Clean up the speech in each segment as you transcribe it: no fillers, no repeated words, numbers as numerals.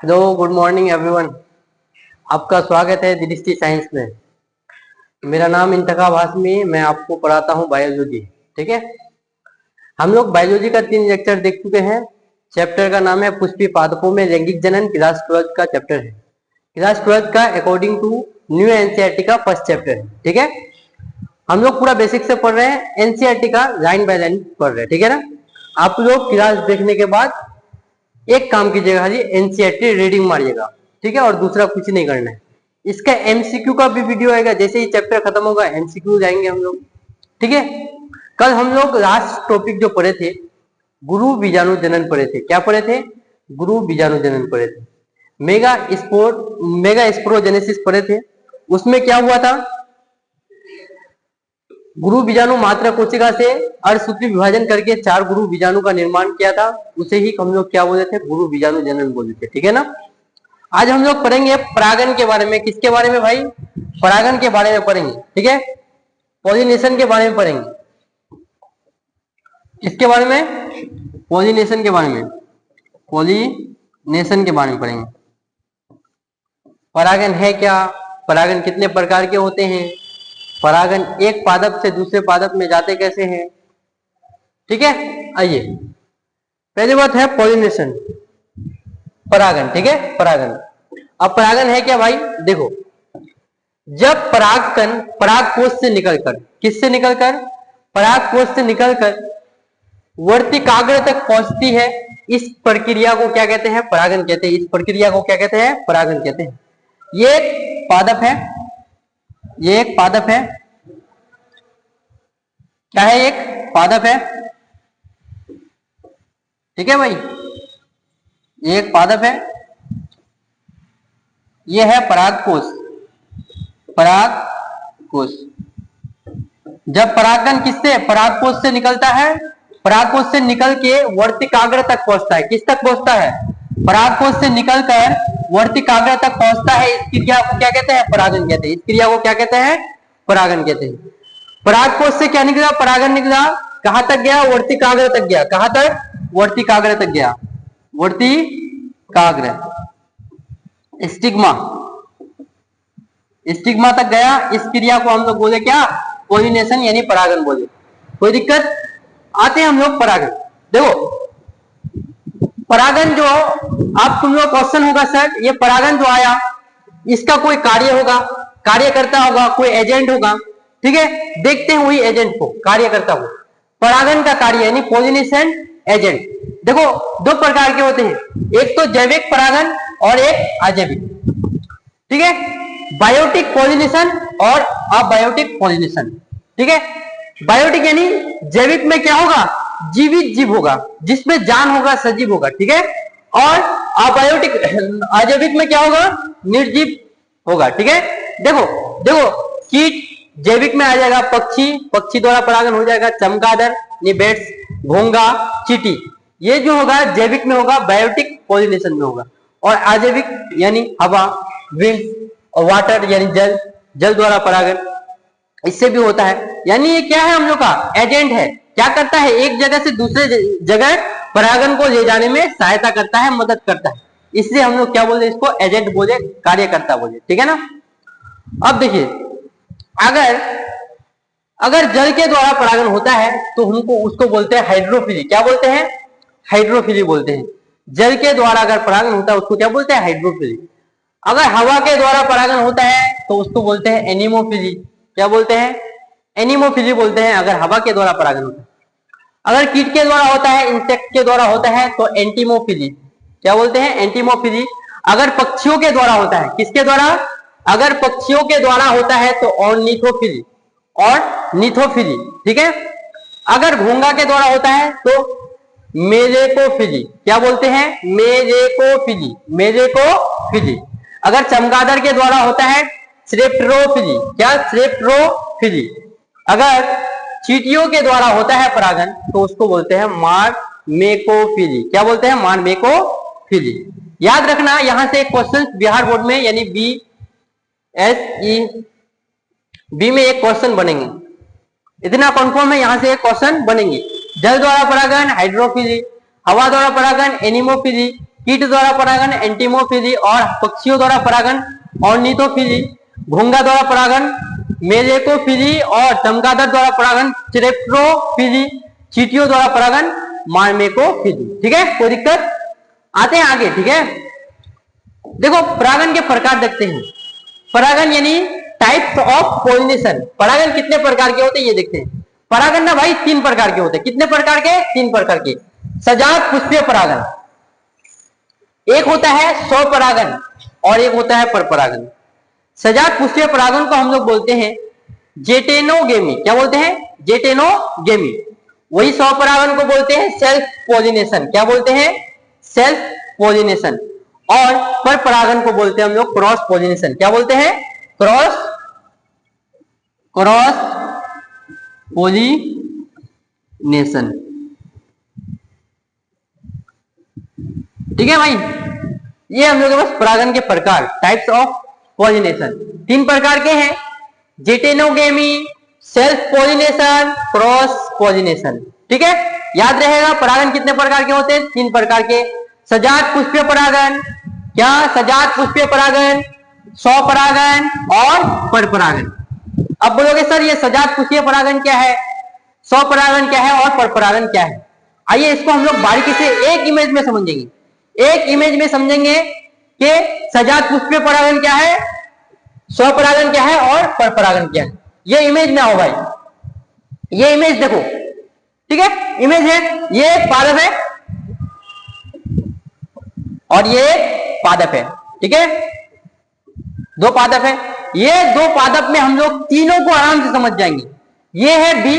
Hello, good morning everyone. आपका स्वागत है दृष्टि साइंस में। मेरा नाम इंतखाब हाशमी, मैं आपको पढ़ाता हूँ बायोलॉजी। ठीक है, हम लोग बायोलॉजी का 3 लेक्चर देख चुके हैं। चैप्टर का नाम है पुष्पी पादपों में लैंगिक जनन, क्लास 12 का चैप्टर है। क्लास 12 का अकॉर्डिंग टू न्यू एनसीईआरटी का फर्स्ट चैप्टर है। ठीक है, हम लोग पूरा बेसिक से पढ़ रहे हैं, एनसीईआरटी का लाइन बाय लाइन पढ़ रहे हैं। ठीक है ना। आप लोग क्लास देखने के बाद एक काम कीजिएगा, खाली एनसीईआरटी रीडिंग मारिएगा। ठीक है, और दूसरा कुछ नहीं करना है। इसका एमसीक्यू का भी वीडियो आएगा, जैसे ही चैप्टर खत्म होगा एमसीक्यू जाएंगे हम लोग। ठीक है, कल हम लोग लास्ट टॉपिक जो पढ़े थे गुरु बीजाणु जनन पढ़े थे। क्या पढ़े थे? गुरु बीजाणु जनन पढ़े थे। मेगा स्पोरोजेनेसिस पढ़े थे। उसमें क्या हुआ था? गुरु बीजाणु मात्र कोशिका से अर्धसूत्री विभाजन करके 4 गुरु बीजाणु का निर्माण किया था। उसे ही हम लोग क्या बोले थे? गुरु बीजाणु जनन बोले थे। ठीक है ना। आज हम लोग पढ़ेंगे परागन के बारे में। किसके बारे में भाई? परागन के बारे में पढ़ेंगे। ठीक है, पॉलिनेशन के बारे में पढ़ेंगे। किसके बारे में? पॉलिनेशन के बारे में। पॉलिनेशन के बारे में पढ़ेंगे। परागन है क्या? परागन कितने प्रकार के होते हैं? परागन एक पादप से दूसरे पादप में जाते कैसे हैं? ठीक है, आइए पहली बात है पॉलिनेशन, परागन। ठीक है, परागन। अब परागन है क्या भाई? देखो, जब परागकण परागकोश से निकलकर, किससे निकलकर? परागकोश से निकलकर वर्तिकाग्र तक पहुंचती है, इस प्रक्रिया को क्या कहते हैं? परागन कहते हैं। इस प्रक्रिया को क्या कहते हैं? परागन कहते हैं। ये एक पादप है, ये एक पादप है। क्या है? एक पादप है। ठीक है भाई, ये एक पादप है। ये है परागकोश। परागकोश। जब परागकण किससे? परागकोश से निकलता है। परागकोश से निकल के वर्तिकाग्र तक पहुंचता है। किस तक पहुंचता है? परागकोश से निकलकर वर्तिकाग्र तक पहुंचता है। इस क्रिया को क्या कहते हैं? परागन कहते हैं। इस क्रिया को क्या कहते हैं? परागन कहते हैं। परागकोश से क्या निकला? परागन निकला। कहां तक गया? वर्तिकाग्र तक गया। कहां तक? वर्तिकाग्र तक गया। वर्तिकाग्र, स्टिग्मा, स्टिग्मा तक गया। इस क्रिया को हम लोग बोले क्या? पॉलिनेशन यानी परागन बोले। कोई दिक्कत? आते हैं हम लोग परागन। देखो, परागन जो आप तुम लोग क्वेश्चन होगा सर, ये परागन जो आया इसका कोई कार्य होगा, कार्यकर्ता होगा, कोई एजेंट होगा। ठीक है, देखते हैं वही एजेंट को, कार्यकर्ता को। परागन का कार्य यानी पॉलिनेशन एजेंट। देखो, 2 प्रकार के होते हैं, एक तो जैविक परागन और एक अजैविक। ठीक है, बायोटिक पॉलिनेशन और अबायोटिक पॉलिनेशन। ठीक है, बायोटिक यानी जैविक में क्या होगा? जीवित जीव होगा, जिसमें जान होगा, सजीव होगा। ठीक है, और अबायोटिक अजैविक में क्या होगा? निर्जीव होगा। ठीक है, देखो देखो, कीट जैविक में आ जाएगा, पक्षी, पक्षी द्वारा परागन हो जाएगा, चमगादड़, निबेट्स, घोंगा, चींटी, ये जो होगा जैविक में होगा, बायोटिक पॉलिनेशन में होगा। और अजैविक यानी हवा, विंड और वाटर यानी जल, जल द्वारा परागन, इससे भी होता है। यानी ये क्या है? हम लोग का एजेंट है। क्या करता है? एक जगह से दूसरे जगह परागन को ले जाने में सहायता करता है, मदद करता है। इसलिए हम लोग क्या बोले? इसको एजेंट बोले, कार्यकर्ता बोले। ठीक है ना। अब देखिए, अगर जल के द्वारा परागन होता है तो हमको उसको बोलते हैं हाइड्रोफिली। क्या बोलते हैं? हाइड्रोफिली बोलते हैं। जल के द्वारा अगर परागन होता है उसको क्या बोलते हैं? हाइड्रोफिली। अगर हवा के द्वारा परागन होता है तो उसको बोलते हैं एनिमोफिली। क्या बोलते हैं? एनिमोफिली बोलते हैं, अगर हवा के द्वारा परागन होता है। अगर कीट के द्वारा होता है, इंसेक्ट के द्वारा होता है तो एंटीमोफिली। क्या बोलते हैं? एंटीमोफिली। अगर पक्षियों के द्वारा होता है, किसके द्वारा? अगर पक्षियों के द्वारा होता है तो ऑर्निथोफिली, और निथोफिली। ठीक है, अगर घोंगा के द्वारा होता है तो मेलेकोफिली। क्या बोलते हैं? Malacophily, malacophily. अगर चमगादड़ के द्वारा होता है स्लेप्टरोफिली। क्या? स्लेप्टरोफिली। अगर चींटियों के द्वारा होता है परागन तो उसको बोलते हैं मार्मेकोफिली। क्या बोलते हैं? मार्मेकोफिली। याद रखना, यहां से क्वेश्चन बिहार बोर्ड में यानी बी में एक क्वेश्चन बनेंगे, इतना कंफर्म है। यहां से एक क्वेश्चन बनेंगे। जल द्वारा परागन हाइड्रोफिली, हवा द्वारा परागन एनिमोफिली, कीट द्वारा परागन एंटीमोफिली, और पक्षियों द्वारा परागन ऑर्निथोफिली, घोंघा द्वारा परागन मेलेकोफिली, और चमगादड़ द्वारा परागन चिरेप्टोफिली, चींटियों द्वारा परागन मार्मेकोफिली। ठीक है, कोई दिक्कत? आते हैं आगे। ठीक है, देखो परागन के प्रकार देखते हैं। परागन यानी टाइप्स ऑफ पॉलिनेशन। परागन कितने प्रकार के होते हैं ये देखते हैं। परागन ना भाई 3 प्रकार के होते हैं। कितने प्रकार के? 3 प्रकार के। सजात पुष्पीय परागन, एक होता है स्वपरागन और एक होता है परपरागन। सजात पुष्पीय परागन को हम लोग बोलते हैं जेटेनोगेमी। क्या बोलते हैं? जेटेनोगेमी। वही स्वपरागन को बोलते हैं सेल्फ पॉलिनेशन। क्या बोलते हैं? Self pollination. और परपरागन को बोलते हैं हम लोग क्रॉस पॉलिनेशन। क्या बोलते हैं? Cross pollination. ठीक है भाई, ये हम लोग के पास परागन के प्रकार, टाइप्स ऑफ पॉलिनेशन 3 प्रकार के हैं। जेटेनोगेमी, सेल्फ पॉलिनेशन, क्रॉस पॉलिनेशन। ठीक है, याद रहेगा परागन कितने प्रकार के होते हैं? 3 प्रकार के। सजात पुष्पीय परागन, क्या? सजात पुष्पीय परागन, स्वपरागन और परपरागन। अब बोलोगे सर ये सजात पुष्पीय परागन क्या है, स्वपरागन क्या है और परपरागन क्या है? आइए इसको हम लोग बारीकी से एक इमेज में समझेंगे। एक इमेज में समझेंगे कि सजात पुष्पीय परागन क्या है, स्वपरागन क्या है और परपरागन क्या है। ये इमेज में आओ भाई, ये इमेज देखो। ठीक है, इमेज है, ये एक पादप है और ये पादप है। ठीक है, 2 पादप है। ये 2 पादप में हम लोग तीनों को आराम से समझ जाएंगे। ये है बी,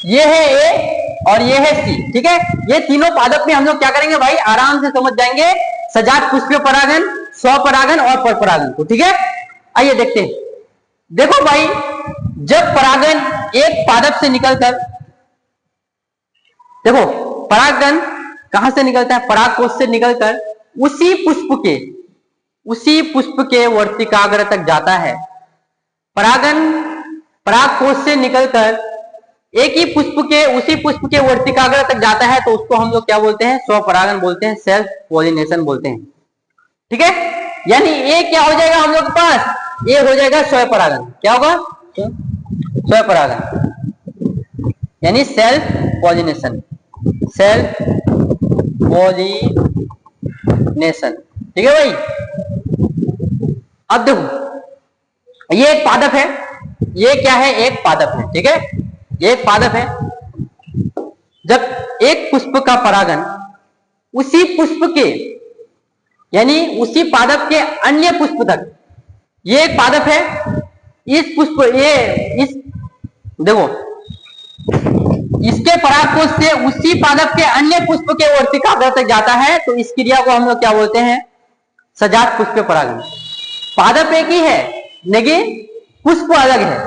ये है ए और ये है सी। ठीक है, ये तीनों पादप में हम लोग क्या करेंगे भाई? आराम से समझ जाएंगे सजात पुष्पीय परागन, स्वपरागन और परपरागन को। ठीक है, आइए देखते हैं। देखो भाई, जब परागन एक पादप से निकलकर, देखो परागन कहां से निकलता है? परागकोश से निकलकर उसी पुष्प के वर्तिकाग्र तक जाता है। परागन परागकोश से निकलकर एक ही उसी पुष्प के वर्तिकाग्र तक जाता है, तो उसको हम लोग क्या बोलते हैं? स्वपरागन बोलते हैं, सेल्फ पॉलिनेशन बोलते हैं। ठीक है, यानी ये क्या हो जाएगा हम लोग के पास? ये हो जाएगा स्वपरागन। क्या होगा? स्वपरागन यानी सेल्फ पॉलिनेशन, सेल्फ पॉलिनेशन। ठीक है भाई, अब देखो ये एक पादप है, ये क्या है? एक पादप है। ठीक है, ये एक पादप है। जब एक पुष्प का परागन उसी पुष्प के यानी उसी पादप के अन्य पुष्प तक, ये एक पादप है, इस पुष्प देखो इसके परागकोश से उसी पादप के अन्य पुष्प के वर्तिकाग्र तक जाता है, तो इस क्रिया को हम लोग क्या बोलते हैं? सजात पुष्पीय परागन। पादप एक ही है लेकिन पुष्प अलग है।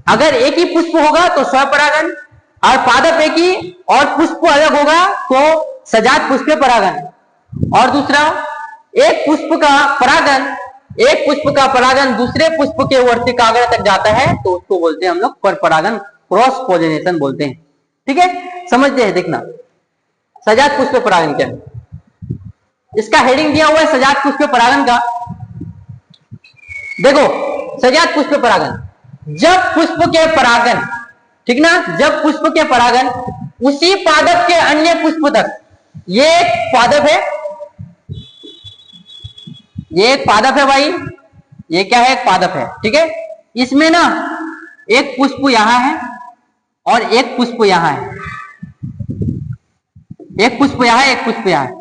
अगर एक ही पुष्प होगा तो स्वपरागन, और पादप एक ही और पुष्प अलग होगा तो सजात पुष्पीय परागन। और दूसरा, एक पुष्प का परागन दूसरे पुष्प के वर्तिकाग्र तक जाता है, तो उसको बोलते हैं हम लोग परपरागन, क्रॉस पॉलिनेशन बोलते हैं। ठीक है, समझते हैं। देखना सजात पुष्पीय परागन क्या है, इसका हेडिंग दिया हुआ है सजात पुष्पीय परागन का। देखो सजात पुष्पीय परागन, जब पुष्प के परागन, ठीक ना, जब पुष्प के परागन उसी पादप के अन्य पुष्प तक, ये एक पादप है, ये एक पादप है भाई, ये क्या है? एक पादप है। ठीक है, इसमें ना एक पुष्प यहां है और एक पुष्प यहां है, एक पुष्प यहां है, एक पुष्प यहां है,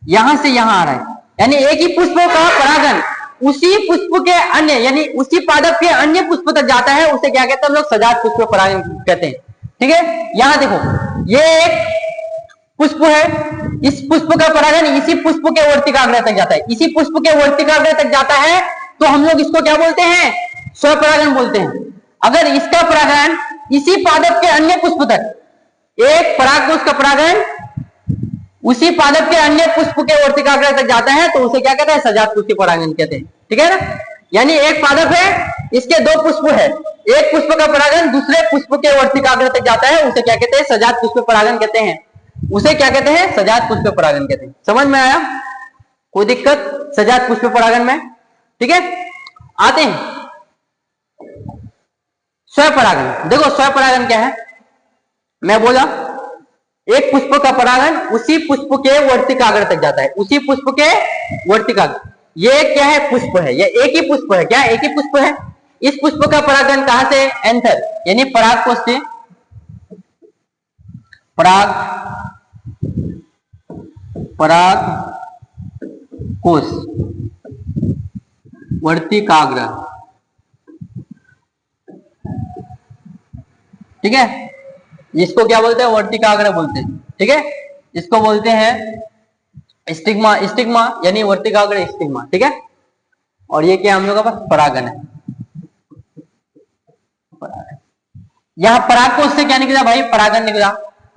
यहां से यहां आ रहा है। यानी एक ही पुष्प का परागन उसी पुष्प के अन्य यानी उसी पादप के अन्य पुष्प तक जाता है, उसे क्या कहते हैं हम लोग? सजात पुष्पीय परागन कहते हैं। ठीक है, यहां देखो ये एक पुष्प है, इस पुष्प का परागन इसी पुष्प के वर्तिकाग्र तक जाता है, इसी पुष्प के वर्तिकाग्र तक जाता है, तो हम लोग इसको क्या बोलते हैं? स्वपरागन बोलते हैं। अगर इसका परागन इसी पादप के अन्य पुष्प तक, एक परागकोश का परागन उसी पादप के अन्य पुष्प के वर्तिकाग्र तक जाता है, तो उसे क्या कहते हैं? सजात पुष्पीय परागन कहते हैं। ठीक है ना, यानी एक पादप है, इसके 2 पुष्प है, एक पुष्प का परागन दूसरे पुष्प के वर्तिकाग्र तक जाता है, उसे क्या कहते हैं? सजात पुष्पीय परागन कहते हैं। उसे क्या कहते हैं? सजात पुष्प परागन कहते हैं। समझ में आया? कोई दिक्कत सजात पुष्प परागन में? ठीक है, आते हैं स्वपरागन। देखो स्वपरागन क्या है, मैं बोला एक पुष्प का परागन उसी पुष्प के वर्तिकाग्र तक जाता है, उसी पुष्प के वर्तिकाग्र। ये क्या है? पुष्प है, ये एक ही पुष्प है। क्या? एक ही पुष्प है। इस पुष्प का परागन कहां से? एंथर यानी पराग कोश से, पराग कोश वर्तिकाग्र। ठीक है, इसको क्या बोलते हैं? वर्तिकाग्र बोलते हैं। ठीक है, इसको बोलते हैं स्टिग्मा, स्टिग्मा यानी वर्तिकाग्र स्टिग्मा। ठीक है, और ये क्या हम लोग का पास परागन है। यहां परागकोश से क्या निकला भाई? परागन निकला।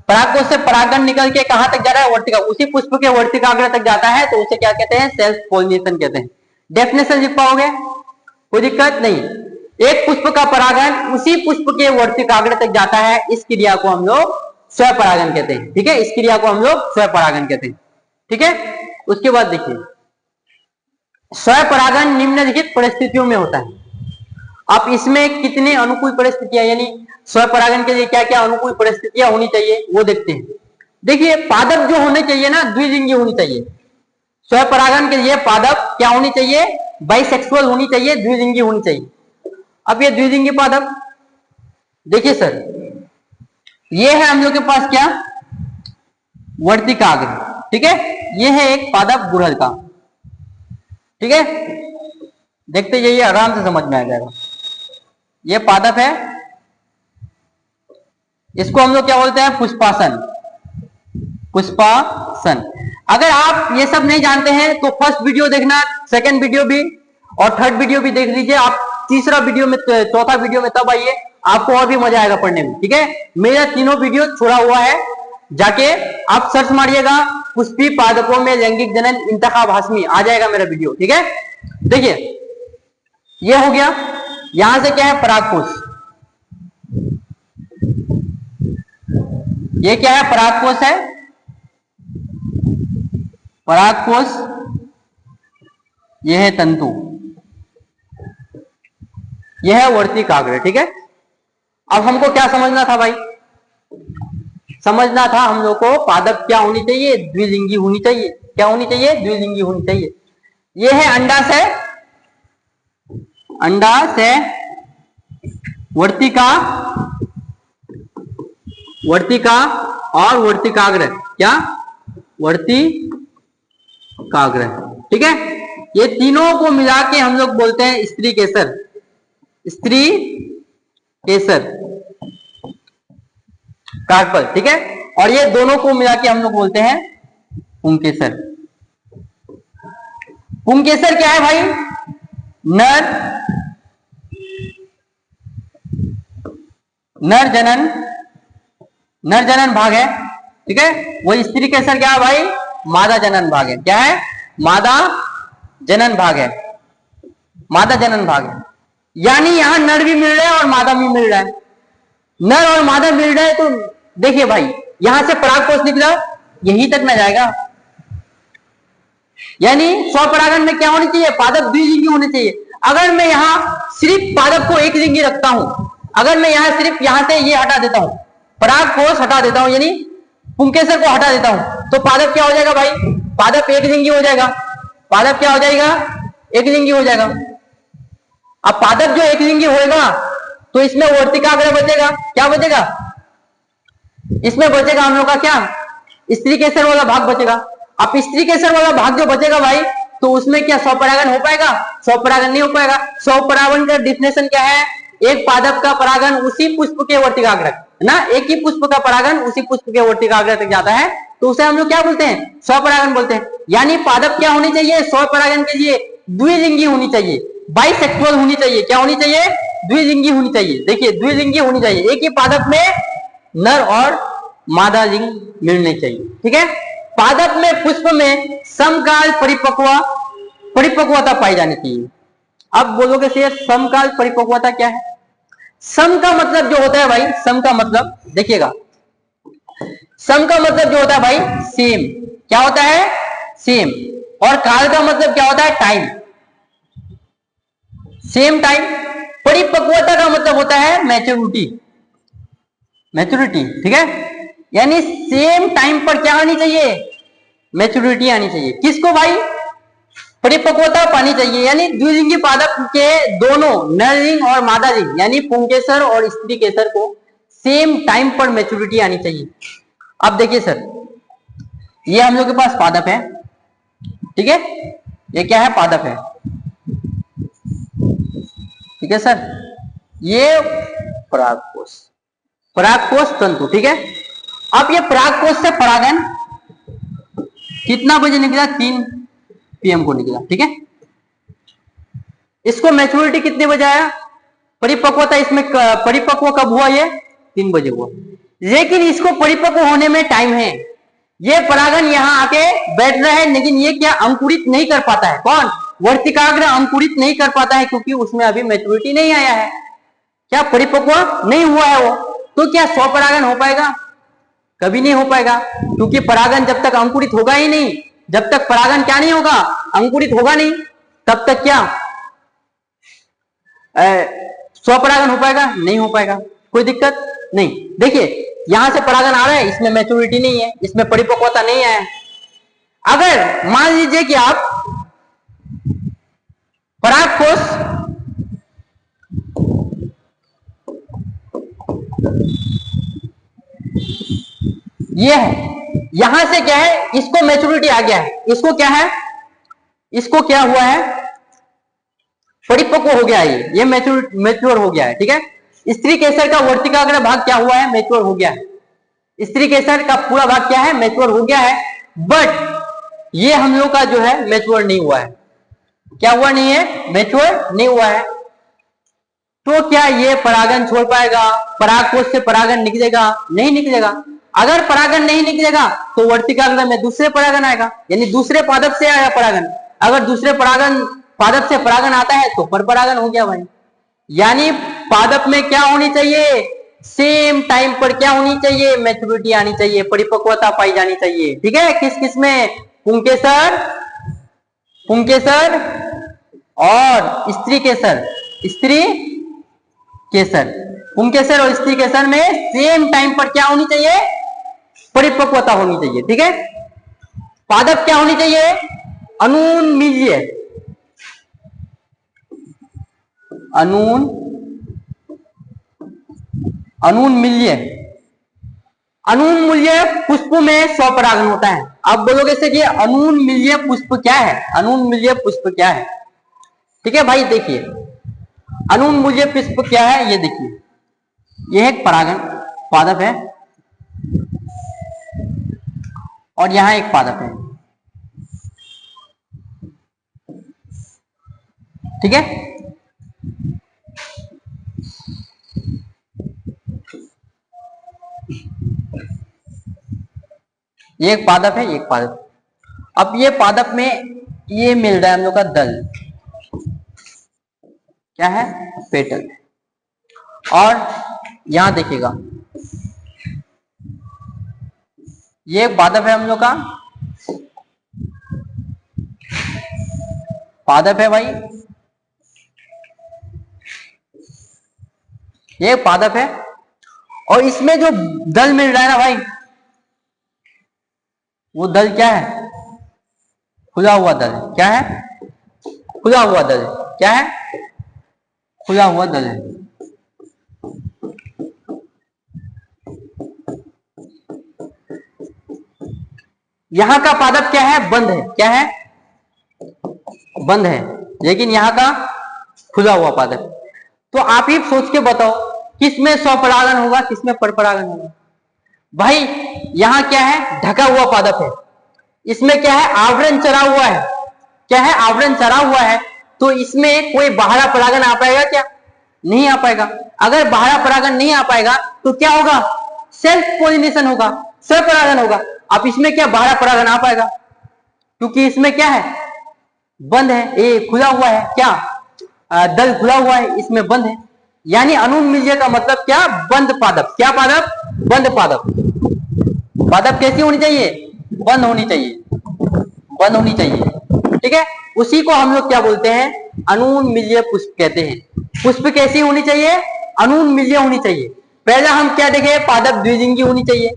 परागकोश से परागन निकल के कहां तक जा रहा है? वर्तिका, उसी पुष्प के वर्तिकाग्र तक जाता है, तो उसे क्या कहते हैं? सेल्फ पोलिनेशन कहते हैं। डेफिनेशन लिख पाओगे? कोई दिक्कत नहीं। एक पुष्प का परागन उसी पुष्प के वर्तिकाग्र तक जाता है, इस क्रिया को हम लोग स्वपरागन कहते हैं। ठीक है, इस क्रिया को हम लोग स्वपरागन कहते हैं। ठीक है, उसके बाद देखिए स्वपरागन निम्नलिखित परिस्थितियों में होता है। अब इसमें कितने अनुकूल परिस्थितियां, यानी स्वपरागन के लिए क्या क्या अनुकूल परिस्थितियां होनी चाहिए वो देखते हैं। देखिए पादप जो होने चाहिए ना, द्विलिंगी होनी चाहिए। स्वपरागन के लिए पादप क्या होनी चाहिए? बाइसेक्सुअल होनी चाहिए, द्विलिंगी होनी चाहिए। अब ये द्विलिंगी पादप देखिए सर, ये है हम लोग के पास क्या? वर्तिकाग्र। ठीक है, ये है एक पादप गुड़हल का। ठीक है, देखते जाइए, आराम से समझ में आ जाएगा। ये पादप है, इसको हम लोग क्या बोलते हैं? पुष्पासन। पुष्पासन। अगर आप ये सब नहीं जानते हैं तो फर्स्ट वीडियो देखना, सेकंड वीडियो भी और थर्ड वीडियो भी देख लीजिए। आप तीसरा वीडियो में, चौथा वीडियो में तब आइए, आपको और भी मजा आएगा पढ़ने में। ठीक है, मेरा तीनों वीडियो छोड़ा हुआ है, जाके आप सर्च मारिएगा पुष्पी पादपों में लैंगिक जनन इंतखाब हाशमी, आ जाएगा मेरा वीडियो। ठीक है, देखिए ये हो गया। यहां से क्या है? परागकोश। ये क्या है? परागकोश है, परागकोश। यह है तंतु, यह है वर्तिकाग्र। ठीक है, अब हमको क्या समझना था भाई? समझना था हम लोग को पादप क्या होनी चाहिए? द्विलिंगी होनी चाहिए। क्या होनी चाहिए? द्विलिंगी होनी चाहिए। यह है अंडाशय, अंडाशय, वर्तिका, वर्तिका और वर्तिकाग्र। क्या? वर्तिकाग्र। ठीक है, ये तीनों को मिला के हम लोग बोलते हैं स्त्री केसर। स्त्री केसर कार्पल। ठीक है, और ये दोनों को मिला के हम लोग बोलते हैं पुंकेसर। पुंकेसर क्या है भाई? नर जनन भाग है। ठीक है, वो स्त्री केसर क्या है भाई? मादा जनन भाग है। क्या है? मादा जनन भाग है, मादा जनन भाग है। यानी यहां नर भी मिल रहा है और मादा भी मिल रहा है। नर और मादा मिल रहा है, तो देखिए भाई यहां से परागकोश निकला, यहीं तक न जाएगा। यानी स्वपरागन में क्या होनी चाहिए? पादप द्विलिंगी होने चाहिए। अगर मैं यहां सिर्फ पादप को एक लिंगी रखता हूं, अगर मैं यहां सिर्फ यहां से ये हटा देता हूं, परागकोश हटा देता हूं, यानी पुंकेसर को हटा देता हूं, तो पादप क्या हो जाएगा भाई? पादप एक लिंगी हो जाएगा। पादप क्या हो जाएगा? एक लिंगी हो जाएगा। अब पादप जो एक लिंगी होगा तो इसमें वर्तिकाग्र बचेगा। क्या बचेगा? इसमें बचेगा हम लोग का क्या? स्त्री केसर वाला भाग बचेगा। अब स्त्री केसर वाला भाग जो बचेगा भाई, तो उसमें क्या स्वपरागन हो पाएगा? स्वपरागन नहीं हो पाएगा। स्वपरागन का डिफिनेशन क्या है? एक पादप का परागन उसी पुष्प के वर्तिकाग्र, है ना, एक ही पुष्प का परागन उसी पुष्प के वर्तिकाग्र तक जाता है, तो उसे हम लोग क्या बोलते हैं? स्वपरागन बोलते हैं। यानी पादप क्या होनी चाहिए? स्वपरागन के लिए द्विलिंगी होनी चाहिए, बाइसेक्सुअल होनी चाहिए। क्या होनी चाहिए? द्विलिंगी होनी चाहिए। देखिए द्विलिंगी होनी चाहिए, एक ही पादप में नर और मादा लिंग मिलने चाहिए। ठीक है, पादप में, पुष्प में समकाल परिपक्वता पाई जानी चाहिए। अब बोलोगे से समकाल परिपक्वता क्या है? सम का मतलब जो होता है भाई, सम का मतलब देखिएगा, सम का मतलब जो होता है भाई सेम, क्या होता है सेम, और काल का मतलब क्या होता है टाइम, सेम टाइम। परिपक्वता का मतलब होता है मैच्योरिटी, मैच्योरिटी, ठीक है, यानी सेम टाइम पर क्या आनी चाहिए, मैच्योरिटी आनी चाहिए। किसको भाई, परिपक्वता पानी चाहिए, यानी द्विलिंगी पादप के दोनों नरलिंग और मादा लिंग यानी पुंकेसर और स्त्री केसर को सेम टाइम पर मैच्योरिटी आनी चाहिए। अब देखिए सर, ये हम लोग के पास पादप है, ठीक है, ये क्या है, पादप है, ठीक है सर, ये परागकोश, परागकोश तंतु, ठीक है। अब ये परागकोश से परागन कितना बजे निकला, 3 PM को निकला, ठीक है। इसको मैच्योरिटी कितने बजे आया, परिपक्वता इसमें परिपक्व कब हुआ, ये 3 बजे हुआ, लेकिन इसको परिपक्व होने में टाइम है। ये परागन यहां आके बैठ रहा है, लेकिन ये क्या अंकुरित नहीं कर पाता है, कौन, वर्तिकाग्र अंकुरित नहीं कर पाता है, क्योंकि उसमें अभी मैच्योरिटी नहीं आया है, क्या परिपक्व नहीं हुआ है वो, तो क्या स्वपरागन हो पाएगा, कभी नहीं हो पाएगा, क्योंकि परागन जब तक अंकुरित होगा ही नहीं, जब तक परागन क्या नहीं होगा, अंकुरित होगा नहीं, तब तक क्या स्वपरागन हो पाएगा, नहीं हो पाएगा, कोई दिक्कत नहीं। देखिए यहां से परागन आ रहा है, इसमें मैच्योरिटी नहीं है, इसमें परिपक्वता नहीं है। अगर मान लीजिए कि आप परागकोश ये है, यहां से क्या है, इसको मैच्योरिटी आ गया है, इसको क्या है, इसको क्या हुआ है, परिपक्व हो गया है, ये मैच्योर हो गया है, ठीक है। स्त्री केसर का वर्तिकाग्र भाग क्या हुआ है, मैच्योर हो गया है, स्त्री केसर का पूरा भाग क्या है, मैच्योर हो गया है, बट ये हम लोग का जो है मैच्योर नहीं हुआ है, क्या हुआ नहीं है, मैच्योर नहीं हुआ है। तो क्या ये परागन छोड़ पाएगा, परागकोश से परागन निकलेगा, नहीं निकलेगा। अगर परागन नहीं निकलेगा तो वर्तिकाग्र में दूसरे परागन आएगा, यानी दूसरे पादप से आया परागन, अगर दूसरे परागन पादप से परागन आता है तो पर परागन हो गया भाई, यानी पादप में क्या होनी चाहिए, सेम टाइम पर क्या होनी चाहिए, मैच्योरिटी आनी चाहिए, परिपक्वता पाई जानी चाहिए, ठीक है। किस किस में, पुंकेसर, पुंकेसर और स्त्री केसर, स्त्री केसर, पुंकेसर और स्त्री केसर में सेम टाइम पर क्या होनी चाहिए, परिपक्वता होनी चाहिए, ठीक है। पादप क्या होनी चाहिए, अनुन्मील्य, अनुन्मील्य, अनुन्मील्य पुष्प में स्वपरागन होता है। आप बोलोगे से कि अनुन्मील्य पुष्प क्या है, अनुन्मील्य पुष्प क्या है, ठीक है भाई। देखिए अनुन्मील्य पुष्प क्या है, ये देखिए, यह एक परागन पादप है और यहां एक पादप है, ठीक है। ये एक पादप है, एक पादप। अब ये पादप में ये मिल रहा है हम लोग का दल, क्या है, पेटल, और यहां देखिएगा ये एक पादप है हम लोग का, पादप है भाई, ये पादप है, और इसमें जो दल मिल रहा है ना भाई, वो दल क्या है, खुला हुआ दल, क्या है, खुला हुआ दल, क्या है, खुला हुआ दल है। यहां का पादप क्या है, बंद है, क्या है, बंद है, लेकिन यहां का खुला हुआ पादप। तो आप ही सोच के बताओ किसमें स्वपरागन होगा, किसमें परपरागन होगा। भाई यहां क्या है, ढका हुआ पादप है, इसमें क्या है, आवरण चढ़ा हुआ है, क्या है, आवरण चढ़ा हुआ है, तो इसमें कोई बाहरा परागन आ पाएगा क्या, नहीं आ पाएगा। अगर बाहरा परागन नहीं आ पाएगा तो क्या होगा, सेल्फ पोलिनेशन होगा, स्वपरागन होगा। अब इसमें क्या बाहरा परागन आ पाएगा, क्योंकि इसमें क्या है, बंद है, ये खुला हुआ है, क्या दल खुला हुआ है, इसमें बंद है, यानी अनुन्मील्य का मतलब क्या, बंद पादप, क्या पादप, बंद पादप। पादप कैसी होनी चाहिए? बंद होनी चाहिए, बंद होनी चाहिए। ठीक है, उसी को हम लोग क्या बोलते हैं? अनुमीलिय पुष्प कहते हैं। पुष्प कैसी होनी चाहिए? अनुमीलिय होनी चाहिए। पहला हम क्या देखे? पादप द्विलिंगी होनी चाहिए।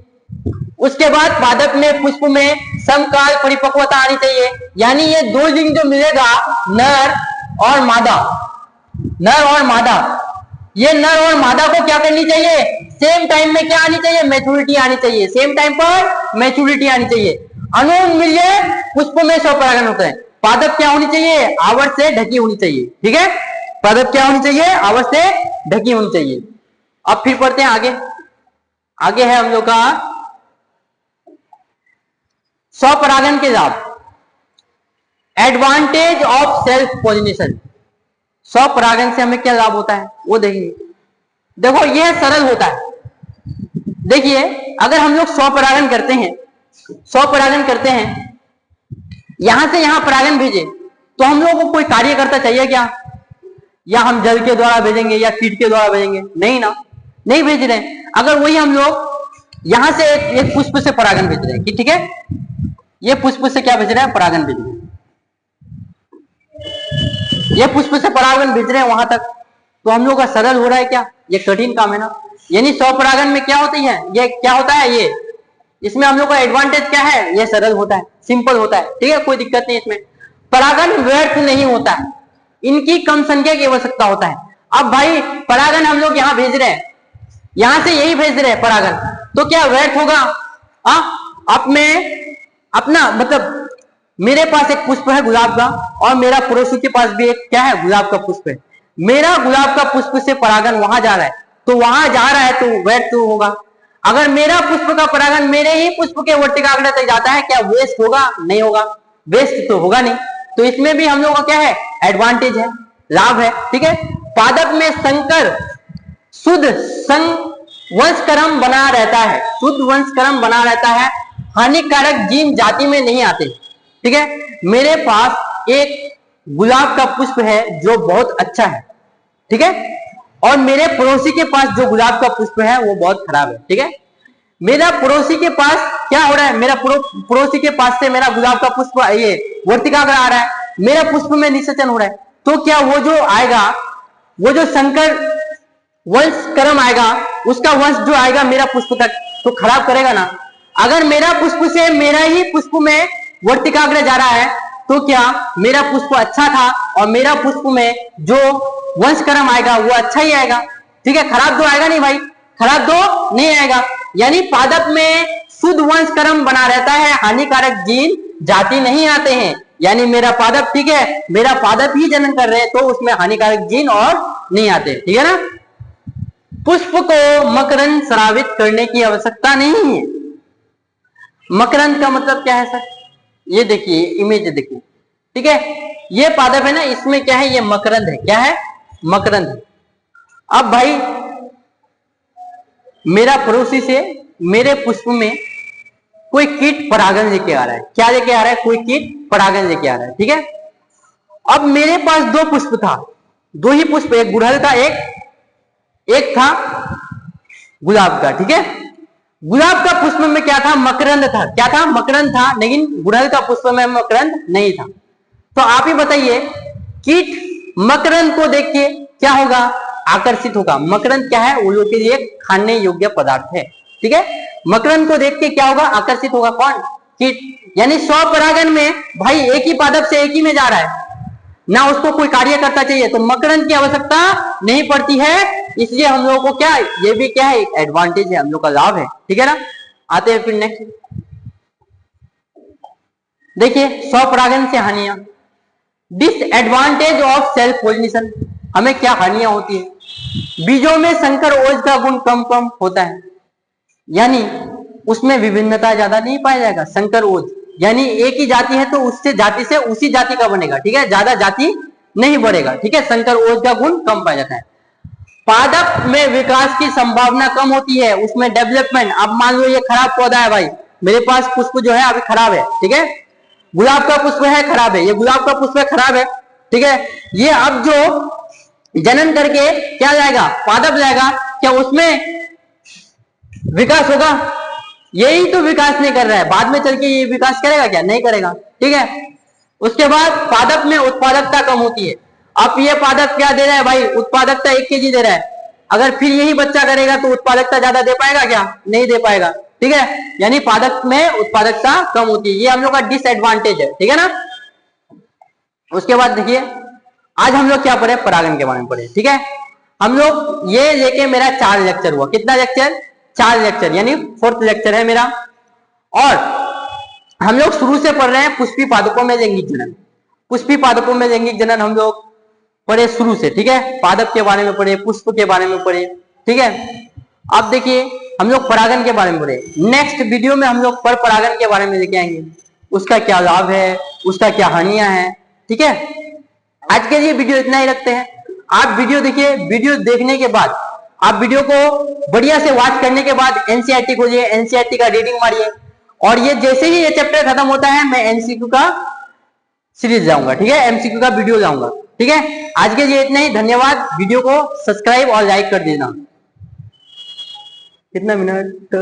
उसके बाद पादप में पुष्प में समकाल परिपक्वता आनी चाहिए, यानी ये दो लिंग जो मिलेगा, नर और मादा, नर और मादा, ये नर और मादा को क्या करनी चाहिए? सेम टाइम में क्या आनी चाहिए? मैच्योरिटी आनी चाहिए, सेम टाइम पर मैच्योरिटी आनी चाहिए। अनुमीलिय पुष्प में स्वपरागन होता है। पादप क्या होनी चाहिए? आवरण से ढकी होनी चाहिए। ठीक है, पादप क्या होनी चाहिए? आवरण से ढकी होनी चाहिए। अब फिर पढ़ते हैं आगे। आगे है हम लोग का स्वपरागन के लाभ, एडवांटेज ऑफ सेल्फ पॉलिनेशन। स्वपरागन से हमें क्या लाभ होता है वो देखेंगे। देखो यह सरल होता है। देखिए अगर हम लोग स्वपरागन करते हैं, स्वपरागन करते हैं, यहां से यहां परागन भेजे, तो हम लोगों को कोई कार्यकर्ता चाहिए क्या? या हम जल के द्वारा भेजेंगे या कीट के द्वारा भेजेंगे? नहीं ना, नहीं भेज रहे हैं। अगर वही हम लोग यहां से एक पुष्प से परागन भेज रहे हैं कि ठीक है, ये पुष्प से क्या भेज रहे हैं? परागन भेज रहे हैं, ये पुष्प से परागन भेज रहे हैं वहां तक, तो हम लोग का सरल हो रहा है क्या? ये कठिन काम है ना। यानी स्वपरागन में क्या होती है? ये क्या होता है? ये इसमें हम लोग का एडवांटेज क्या है? ये सरल होता है, सिंपल होता है। ठीक है, कोई दिक्कत नहीं इसमें। परागन व्यर्थ नहीं होता है, इनकी कम संख्या की आवश्यकता होता है। अब भाई परागन हम लोग यहाँ भेज रहे हैं, यहां से यही भेज रहे हैं परागन, तो क्या व्यर्थ होगा? अब मैं अपना मतलब मेरे पास एक पुष्प है गुलाब का, और मेरा पड़ोसी के पास भी एक क्या है? गुलाब का पुष्प है। मेरा गुलाब का पुष्प से परागन वहां जा रहा है, तो वहां जा रहा है तो व्यर्थ तो होगा। अगर मेरा पुष्प का परागन मेरे ही पुष्प के वर्तिकाग्र तक जाता है, क्या वेस्ट होगा? नहीं होगा, वेस्ट तो होगा नहीं। तो इसमें भी हम लोग का क्या है? एडवांटेज है, लाभ है। ठीक है, पादप में संकर शुद्ध वंशक्रम बना रहता है, शुद्ध वंशक्रम बना रहता है, हानिकारक जीन जाति में नहीं आते। ठीक है, मेरे पास एक गुलाब का पुष्प है जो बहुत अच्छा है, ठीक है, और मेरे पड़ोसी के पास जो गुलाब का पुष्प है वो बहुत खराब है। ठीक है, मेरा पड़ोसी के पास क्या हो रहा है? मेरा पड़ोसी के पास से मेरा गुलाब का पुष्प ये वर्तिकाग्र आ रहा है, मेरा पुष्प में निषेचन हो रहा है, तो क्या वो जो आएगा, वो जो संकर वंश क्रम आएगा, उसका वंश जो आएगा मेरा पुष्प तक, तो खराब करेगा ना। अगर मेरा पुष्प से मेरा ही पुष्प में वर्तिकाग्र जा रहा है, तो क्या मेरा पुष्प अच्छा था और मेरा पुष्प में जो वंश क्रम आएगा वो अच्छा ही आएगा। ठीक है, खराब तो आएगा नहीं भाई, खराब तो नहीं आएगा। यानी पादप में शुद्ध वंश क्रम बना रहता है, हानिकारक जीन जाति नहीं आते हैं। यानी मेरा पादप ठीक है, मेरा पादप ही जनन कर रहे हैं, तो उसमें हानिकारक जीन और नहीं आते। ठीक है ना। पुष्प को मकरंद स्रावित करने की आवश्यकता नहीं है। मकरंद का मतलब क्या है सर? ये देखिए इमेज देखिए, ठीक है, ये पादप है ना, इसमें क्या है? ये मकरंद है। क्या है? मकरंद है। अब भाई मेरा पड़ोसी से मेरे पुष्प में कोई कीट परागन लेके आ रहा है। क्या लेके आ रहा है? कोई कीट परागन लेके आ रहा है। ठीक है, अब मेरे पास दो पुष्प था, दो ही पुष्प, एक गुड़हल का, एक था गुलाब का। ठीक है, गुलाब का पुष्प में क्या था? मकरंद था। क्या था? मकरंद था, लेकिन गुड़हल का पुष्प में मकरंद नहीं था। तो आप ही बताइए, कीट मकरंद को देख के क्या होगा? आकर्षित होगा। मकरंद क्या है? उन लोगों के लिए खाने योग्य पदार्थ है। ठीक है, मकरंद को देख के क्या होगा? आकर्षित होगा। कौन? कीट। यानी स्वपरागन में भाई एक ही पादप से एक ही में जा रहा है ना, उसको कोई कार्य करता चाहिए, तो मकरंद की आवश्यकता नहीं पड़ती है। इसलिए हम लोगों को क्या, ये भी क्या है? एडवांटेज है, हम लोग का लाभ है। ठीक है ना। आते हैं फिर नेक्स्ट, देखिए स्वपरागन से हानियां, डिसएडवांटेज ऑफ सेल्फ पॉलिनेशन। हमें क्या हानियां होती है? बीजों में संकर ओज का गुण कम कम होता है, यानी उसमें विभिन्नता ज्यादा नहीं पाया जाएगा। संकर ओज यानी एक ही जाति है तो उससे जाति से उसी जाति का बनेगा। ठीक है, ज्यादा जाति नहीं बढ़ेगा। ठीक है, संकर ओज का गुण कम पाया जाता है। पादप में विकास की संभावना कम होती है, उसमें डेवलपमेंट। अब मान लो ये खराब पौधा है भाई, मेरे पास पुष्प जो है अभी खराब है। ठीक है, गुलाब का पुष्प है, खराब है, ये गुलाब का पुष्प है, खराब है। ठीक है, ये अब जो जनन करके क्या जाएगा? पादप जाएगा, क्या उसमें विकास होगा? यही तो विकास नहीं कर रहा है, बाद में चल के ये विकास करेगा क्या? नहीं करेगा। ठीक है, उसके बाद पादप में उत्पादकता कम होती है। अब ये पादप क्या दे रहा है भाई? उत्पादकता 1 kg दे रहा है। अगर फिर यही बच्चा करेगा तो उत्पादकता ज्यादा दे पाएगा क्या? नहीं दे पाएगा। ठीक है, यानी पादप में उत्पादकता कम होती है, ये हम लोग का डिसएडवांटेज है। ठीक है ना। उसके बाद देखिए, आज हम लोग क्या पढ़े? परागन के बारे में पढ़े। ठीक है, हम लोग ये लेके मेरा 4 लेक्चर हुआ। कितना लेक्चर? 4 लेक्चर, यानी 4th लेक्चर है मेरा। और हम लोग शुरू से पढ़ रहे हैं पुष्पी पादपों में लैंगिक जनन। पुष्पी पादपों में लैंगिक जनन हम लोग पढ़े शुरू से। ठीक है, पादप के बारे में पढ़े, पुष्प के बारे में पढ़े। ठीक है, अब देखिए हम लोग परागन के बारे में पढ़े। नेक्स्ट वीडियो में हम लोग पर परागन के बारे में लेके आएंगे, उसका क्या लाभ है, उसका क्या हानियां हैं। ठीक है, आज के लिए वीडियो इतना ही रखते हैं। आप वीडियो देखिए, वीडियो देखने के बाद आप वीडियो को बढ़िया से वॉच करने के बाद एनसीईआरटी खोलिए, एनसीईआरटी का रीडिंग मारिए, और ये जैसे ही ये चैप्टर खत्म होता है मैं एमसीक्यू का सीरीज जाऊंगा। ठीक है, एमसीक्यू का वीडियो जाऊंगा। ठीक है, आज के लिए इतना ही। धन्यवाद। वीडियो को सब्सक्राइब और लाइक कर देना। कितना मिनट?